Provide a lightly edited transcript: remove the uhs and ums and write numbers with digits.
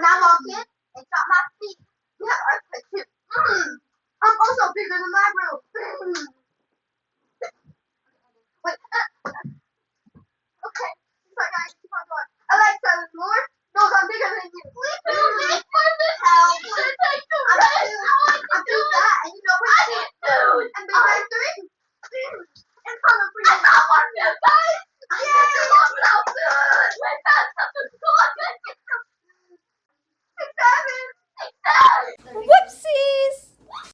When I walk in and drop my feet, we have earthquake too. I'm also bigger than my room. Wait. Okay. Sorry, guys. Keep on going. Alexa, Lord knows I'm bigger than you. Please don't wait for this. Help. You should take the rest. I'm too fat, and you know what? I didn't do it. And bigger than three. And coming for you. I got one, you guys.